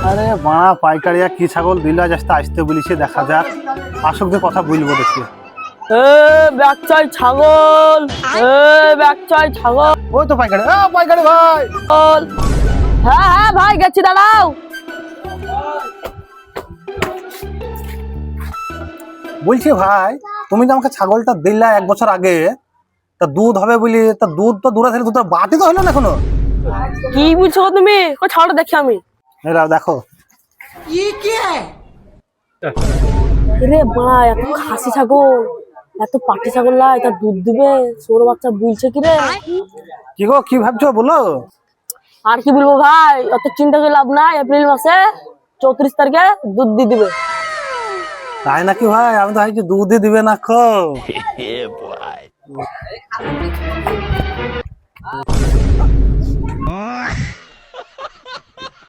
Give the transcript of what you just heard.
আরে বাড়া পাইকারিয়া কি ছাগল দিলা যাস্তে আসতে বলিছে, দেখা যাক আসকদের কথা বলবো দেখি। ব্যাকচাই ছাগল, ব্যাকচাই ছাগল। ওই তো পাইকারি, পাইকারি ভাই। হ্যাঁ হ্যাঁ ভাই গেছি, দাঁড়াও। বলছি ভাই, তুমি যে আমাকে ছাগলটা দিলা 1 বছর আগে, তা দুধ হবে বলি, তা দুধ তো দূরে থেকে, দুধ বাটি তো হলো না এখনো। কি বলছো তুমি? ছাগলটা দেখি আমি। এরা দেখো রে বাড়া, এত খাসি ছাগল, এত পাটি ছাগল লাই, তার দুধ দিবে? ছোট বাচ্চা বুঝছে কি রে? কি গো, কি ভাবছো বলো? আর কি বলবো ভাই, অত চিন্তা করে লাভ নাই। এপ্রিল মাসে 34 তারিখে দুধ দিয়ে দিবে। তাই নাকি ভাই? আমি তো ভাবছি দুধই দিবে না খো।